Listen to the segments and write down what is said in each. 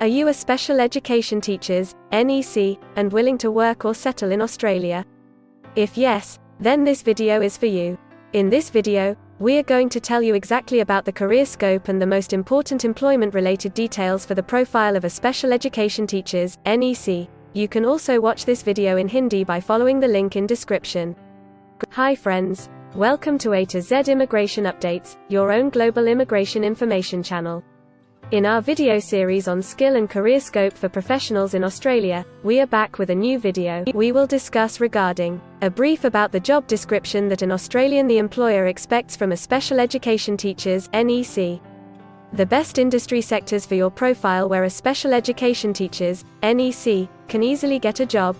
Are you a special education teachers, NEC, and willing to work or settle in Australia? If yes, then this video is for you. In this video, we are going to tell you exactly about the career scope and the most important employment-related details for the profile of a special education teachers, NEC. You can also watch this video in Hindi by following the link in description. Hi friends, welcome to A to Z Immigration Updates, your own global immigration information channel. In our video series on skill and career scope for professionals in Australia, we are back with a new video. We will discuss regarding a brief about the job description that an Australian the employer expects from a special education teachers, NEC. The best industry sectors for your profile where a special education teachers, NEC, can easily get a job.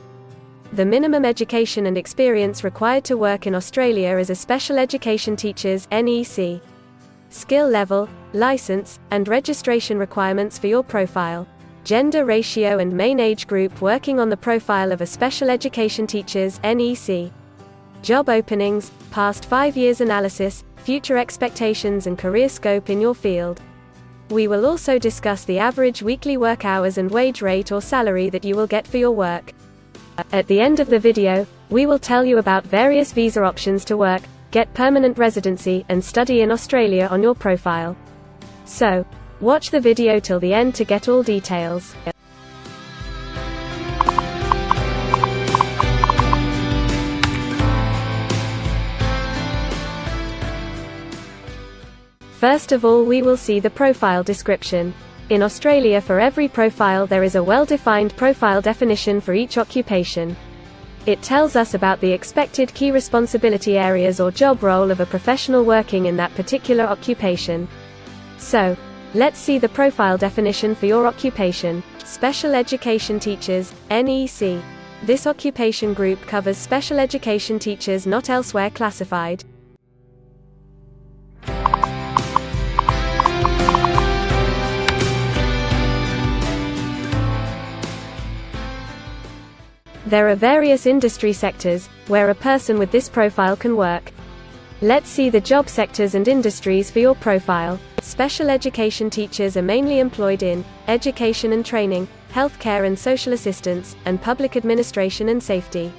The minimum education and experience required to work in Australia as a special education teachers, NEC. Skill level, license, and registration requirements for your profile. Gender ratio and main age group working on the profile of a special education teachers, NEC. Job openings, past 5 years analysis, future expectations and career scope in your field. We will also discuss the average weekly work hours and wage rate or salary that you will get for your work. At the end of the video, we will tell you about various visa options to work, get permanent residency, and study in Australia on your profile. So, watch the video till the end to get all details. First of all, we will see the profile description. In Australia, for every profile there is a well-defined profile definition for each occupation. It tells us about the expected key responsibility areas or job role of a professional working in that particular occupation. So, let's see the profile definition for your occupation. Special Education Teachers, NEC. This occupation group covers special education teachers not elsewhere classified. There are various industry sectors where a person with this profile can work. Let's see the job sectors and industries for your profile. Special education teachers are mainly employed in education and training, healthcare and social assistance, and public administration and safety.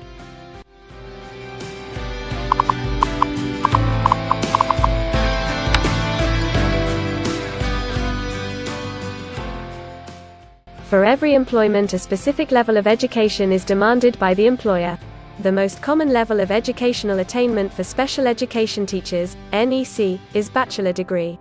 For every employment, a specific level of education is demanded by the employer. The most common level of educational attainment for special education teachers, NEC, is bachelor degree.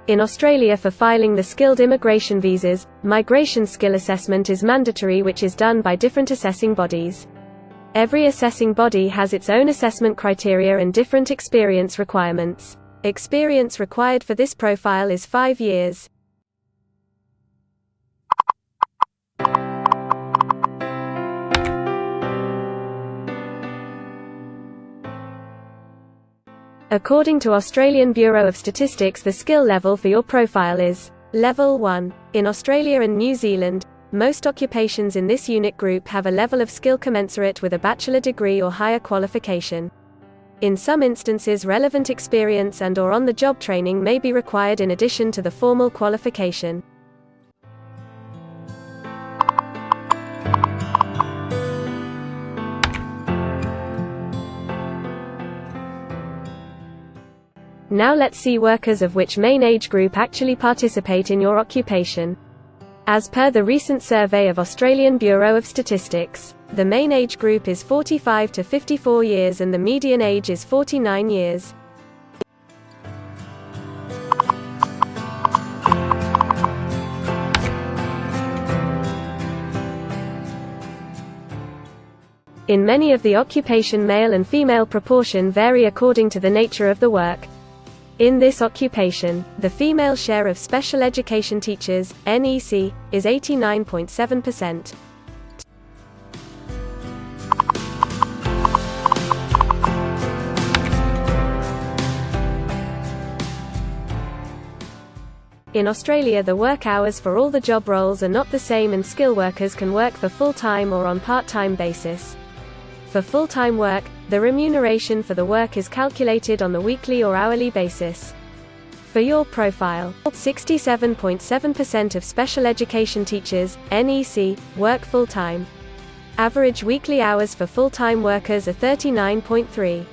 In Australia, for filing the skilled immigration visas, migration skill assessment is mandatory, which is done by different assessing bodies. Every assessing body has its own assessment criteria and different experience requirements. Experience required for this profile is 5 years. According to Australian Bureau of Statistics, the skill level for your profile is Level 1. In Australia and New Zealand, most occupations in this unit group have a level of skill commensurate with a bachelor degree or higher qualification. In some instances, relevant experience and/or on-the-job training may be required in addition to the formal qualification. Now let's see workers of which main age group actually participate in your occupation. As per the recent survey of Australian Bureau of Statistics, the main age group is 45 to 54 years and the median age is 49 years. In many of the occupation, male and female proportion vary according to the nature of the work. In this occupation, the female share of special education teachers, NEC, is 89.7%. In Australia, the work hours for all the job roles are not the same and skill workers can work for full-time or on part-time basis. For full-time work, the remuneration for the work is calculated on the weekly or hourly basis. For your profile, 67.7% of special education teachers, NEC, work full-time. Average weekly hours for full-time workers are 39.3.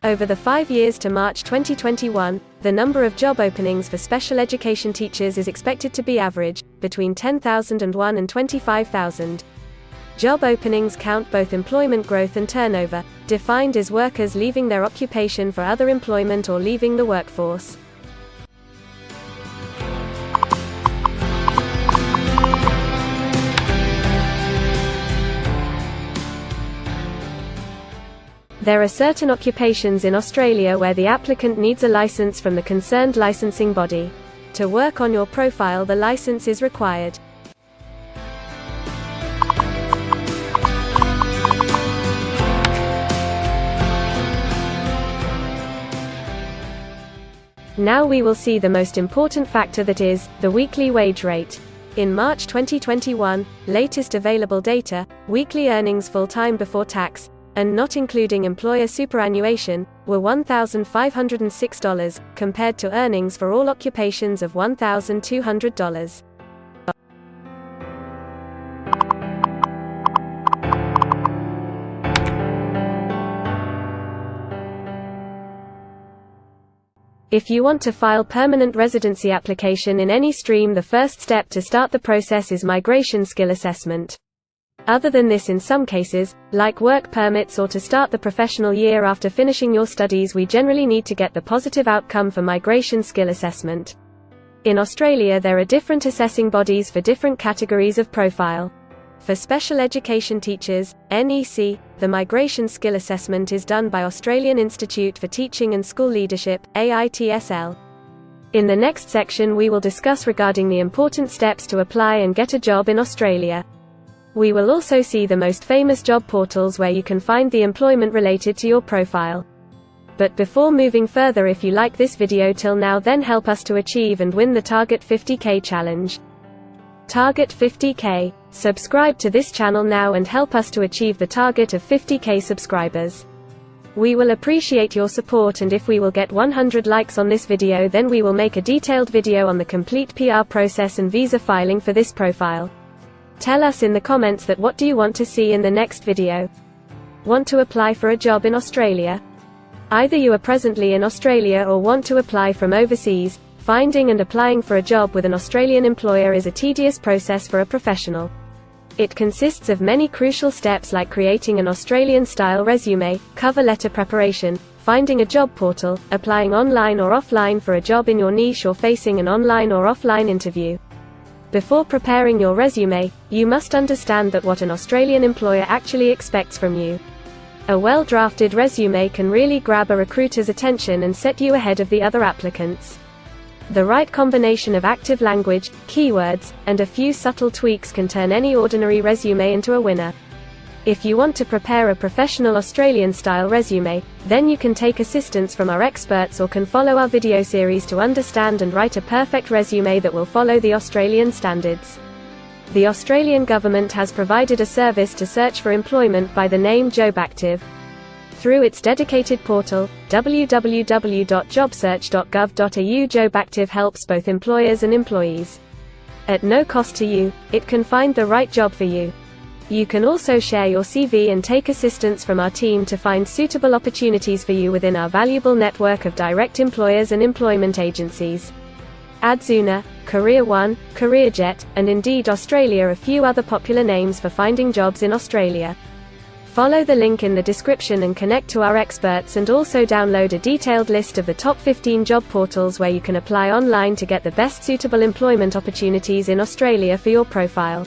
Over the 5 years to March 2021, the number of job openings for special education teachers is expected to be average, between 10,001 and 25,000. Job openings count both employment growth and turnover, defined as workers leaving their occupation for other employment or leaving the workforce. There are certain occupations in Australia where the applicant needs a license from the concerned licensing body. To work on your profile, the license is required. Now we will see the most important factor, that is, the weekly wage rate. In March 2021, latest available data, weekly earnings full-time before tax, and not including employer superannuation, were $1,506, compared to earnings for all occupations of $1,200. If you want to file permanent residency application in any stream, the first step to start the process is migration skill assessment. Other than this, in some cases, like work permits or to start the professional year after finishing your studies, we generally need to get the positive outcome for migration skill assessment. In Australia, there are different assessing bodies for different categories of profile. For special education teachers, NEC, the migration skill assessment is done by Australian Institute for Teaching and School Leadership, AITSL. In the next section, we will discuss regarding the important steps to apply and get a job in Australia. We will also see the most famous job portals where you can find the employment related to your profile. But before moving further, if you like this video till now, then help us to achieve and win the Target 50K challenge. Target 50K. Subscribe to this channel now and help us to achieve the target of 50K subscribers. We will appreciate your support, and if we will get 100 likes on this video, then we will make a detailed video on the complete PR process and visa filing for this profile. Tell us in the comments that what do you want to see in the next video. Want to apply for a job in Australia? Either you are presently in Australia or want to apply from overseas. Finding and applying for a job with an Australian employer is a tedious process for a professional. It consists of many crucial steps like creating an Australian-style resume, cover letter preparation, finding a job portal, applying online or offline for a job in your niche, or facing an online or offline interview. Before preparing your resume, you must understand that what an Australian employer actually expects from you. A well-drafted resume can really grab a recruiter's attention and set you ahead of the other applicants. The right combination of active language, keywords, and a few subtle tweaks can turn any ordinary resume into a winner. If you want to prepare a professional Australian-style resume, then you can take assistance from our experts or can follow our video series to understand and write a perfect resume that will follow the Australian standards. The Australian government has provided a service to search for employment by the name JobActive. Through its dedicated portal, www.jobsearch.gov.au, JobActive helps both employers and employees. At no cost to you, it can find the right job for you. You can also share your CV and take assistance from our team to find suitable opportunities for you within our valuable network of direct employers and employment agencies. Adzuna, Career One, CareerJet, and Indeed Australia are a few other popular names for finding jobs in Australia. Follow the link in the description and connect to our experts, and also download a detailed list of the top 15 job portals where you can apply online to get the best suitable employment opportunities in Australia for your profile.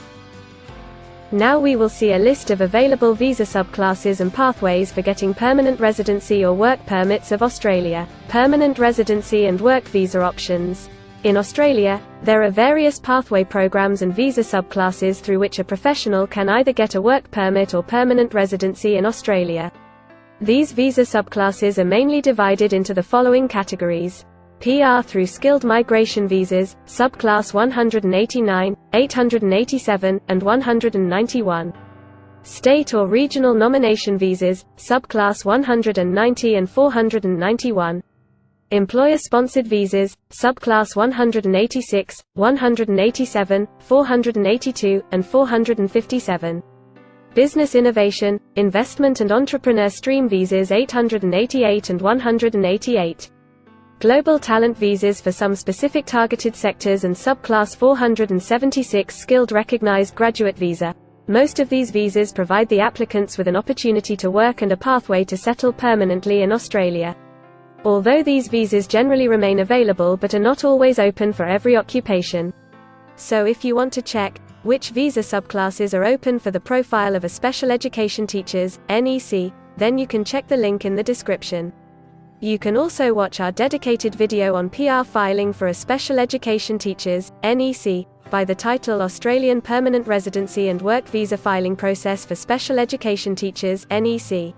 Now we will see a list of available visa subclasses and pathways for getting permanent residency or work permits of Australia. Permanent residency and work visa options. In Australia, there are various pathway programs and visa subclasses through which a professional can either get a work permit or permanent residency in Australia. These visa subclasses are mainly divided into the following categories. PR through skilled migration visas, subclass 189, 887, and 191. State or regional nomination visas, subclass 190 and 491. Employer-sponsored visas, subclass 186, 187, 482, and 457. Business innovation, investment and entrepreneur stream visas 888 and 188. Global talent visas for some specific targeted sectors and subclass 476 skilled recognized graduate visa. Most of these visas provide the applicants with an opportunity to work and a pathway to settle permanently in Australia. Although these visas generally remain available but are not always open for every occupation. So if you want to check which visa subclasses are open for the profile of a special education teachers, NEC, then you can check the link in the description. You can also watch our dedicated video on PR filing for a special education teachers, NEC, by the title Australian Permanent Residency and Work Visa Filing Process for Special Education Teachers, NEC.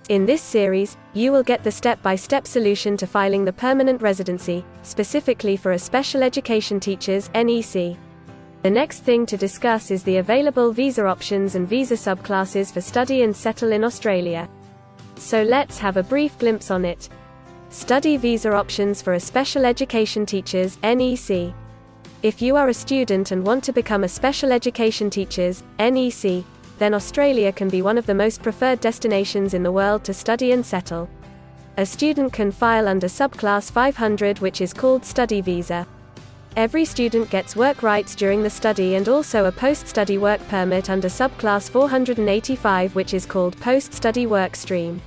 In this series, you will get the step-by-step solution to filing the permanent residency, specifically for a special education teachers, NEC. The next thing to discuss is the available visa options and visa subclasses for study and settle in Australia. So let's have a brief glimpse on it. Study visa options for a special education teachers, NEC. If you are a student and want to become a special education teachers, NEC, then Australia can be one of the most preferred destinations in the world to study and settle. A student can file under subclass 500, which is called study visa. Every student gets work rights during the study and also a post-study work permit under subclass 485, which is called post-study work stream.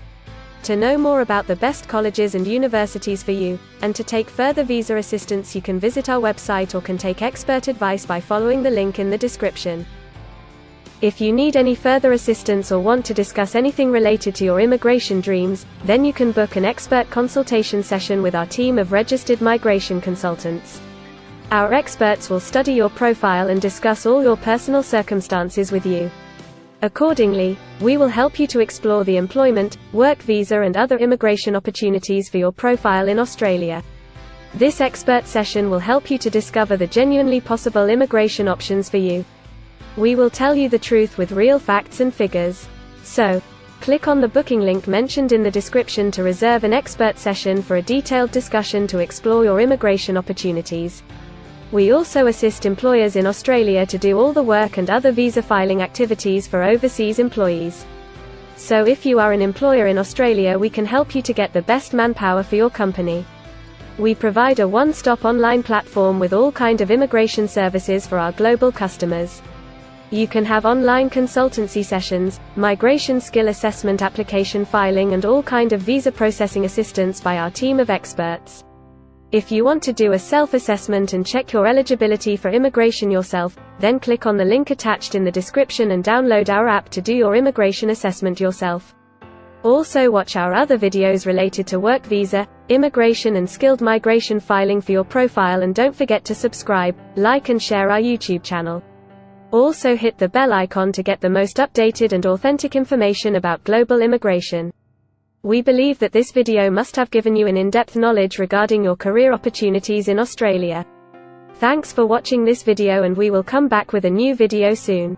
To know more about the best colleges and universities for you, and to take further visa assistance, you can visit our website or can take expert advice by following the link in the description. If you need any further assistance or want to discuss anything related to your immigration dreams, then you can book an expert consultation session with our team of registered migration consultants. Our experts will study your profile and discuss all your personal circumstances with you. Accordingly, we will help you to explore the employment, work visa and other immigration opportunities for your profile in Australia. This expert session will help you to discover the genuinely possible immigration options for you. We will tell you the truth with real facts and figures. So, click on the booking link mentioned in the description to reserve an expert session for a detailed discussion to explore your immigration opportunities. We also assist employers in Australia to do all the work and other visa filing activities for overseas employees. So if you are an employer in Australia, we can help you to get the best manpower for your company. We provide a one-stop online platform with all kinds of immigration services for our global customers. You can have online consultancy sessions, migration skill assessment, application filing and all kind of visa processing assistance by our team of experts. If you want to do a self-assessment and check your eligibility for immigration yourself, then click on the link attached in the description and download our app to do your immigration assessment yourself. Also watch our other videos related to work visa, immigration and skilled migration filing for your profile, and don't forget to subscribe, like and share our YouTube channel. Also hit the bell icon to get the most updated and authentic information about global immigration. We believe that this video must have given you an in-depth knowledge regarding your career opportunities in Australia. Thanks for watching this video, and we will come back with a new video soon.